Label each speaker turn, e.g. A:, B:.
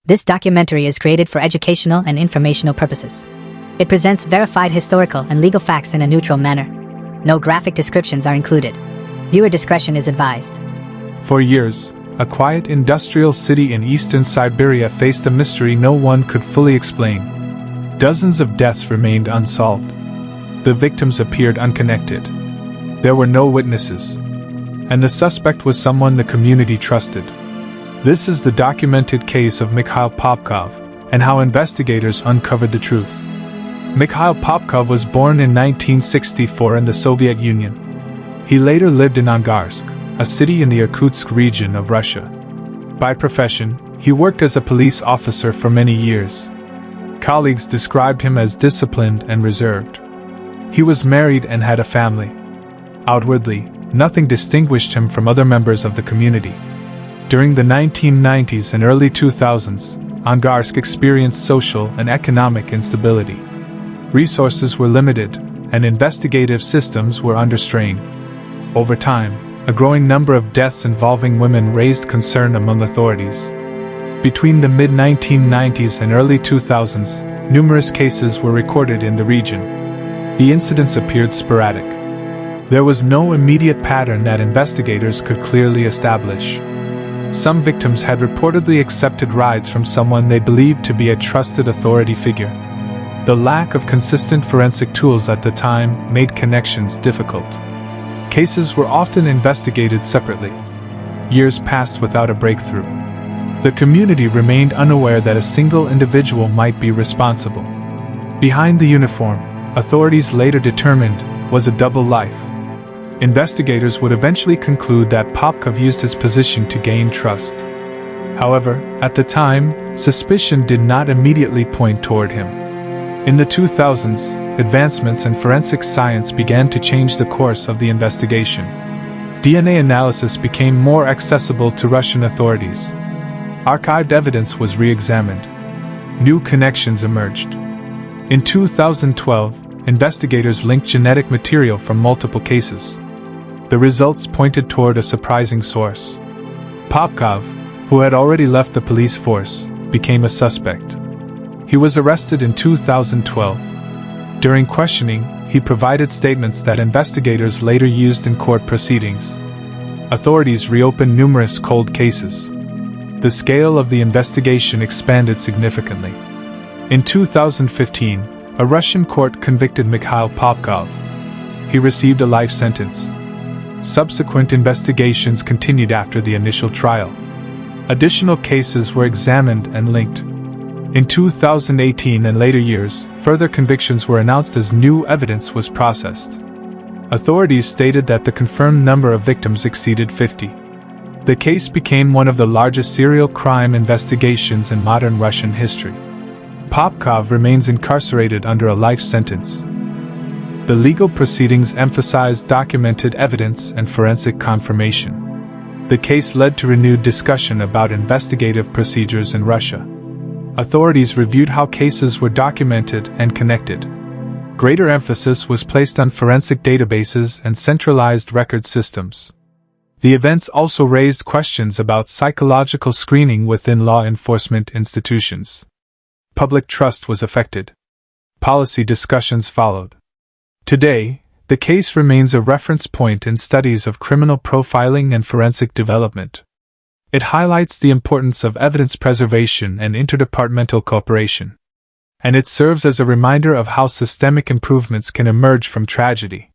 A: This documentary is created for educational and informational purposes. It presents verified historical and legal facts in a neutral manner. No graphic descriptions are included. Viewer discretion is advised.
B: For years, a quiet industrial city in eastern Siberia faced a mystery no one could fully explain. Dozens of deaths remained unsolved. The victims appeared unconnected. There were no witnesses. And the suspect was someone the community trusted. This is the documented case of Mikhail Popkov, and how investigators uncovered the truth. Mikhail Popkov was born in 1964 in the Soviet Union. He later lived in Angarsk, a city in the Irkutsk region of Russia. By profession, he worked as a police officer for many years. Colleagues described him as disciplined and reserved. He was married and had a family. Outwardly, nothing distinguished him from other members of the community. During the 1990s and early 2000s, Angarsk experienced social and economic instability. Resources were limited, and investigative systems were under strain. Over time, a growing number of deaths involving women raised concern among authorities. Between the mid-1990s and early 2000s, numerous cases were recorded in the region. The incidents appeared sporadic. There was no immediate pattern that investigators could clearly establish. Some victims had reportedly accepted rides from someone they believed to be a trusted authority figure. The lack of consistent forensic tools at the time made connections difficult. Cases were often investigated separately. Years passed without a breakthrough. The community remained unaware that a single individual might be responsible. Behind the uniform, authorities later determined, was a double life. Investigators would eventually conclude that Popkov used his position to gain trust. However, at the time, suspicion did not immediately point toward him. In the 2000s, advancements in forensic science began to change the course of the investigation. DNA analysis became more accessible to Russian authorities. Archived evidence was re-examined. New connections emerged. In 2012, investigators linked genetic material from multiple cases. The results pointed toward a surprising source. Popkov, who had already left the police force, became a suspect. He was arrested in 2012. During questioning, he provided statements that investigators later used in court proceedings. Authorities reopened numerous cold cases. The scale of the investigation expanded significantly. In 2015, a Russian court convicted Mikhail Popkov. He received a life sentence. Subsequent investigations continued after the initial trial. Additional cases were examined and linked. In 2018 and later years, further convictions were announced as new evidence was processed. Authorities stated that the confirmed number of victims exceeded 50. The case became one of the largest serial crime investigations in modern Russian history. Popkov remains incarcerated under a life sentence. The legal proceedings emphasized documented evidence and forensic confirmation. The case led to renewed discussion about investigative procedures in Russia. Authorities reviewed how cases were documented and connected. Greater emphasis was placed on forensic databases and centralized record systems. The events also raised questions about psychological screening within law enforcement institutions. Public trust was affected. Policy discussions followed. Today, the case remains a reference point in studies of criminal profiling and forensic development. It highlights the importance of evidence preservation and interdepartmental cooperation. And it serves as a reminder of how systemic improvements can emerge from tragedy.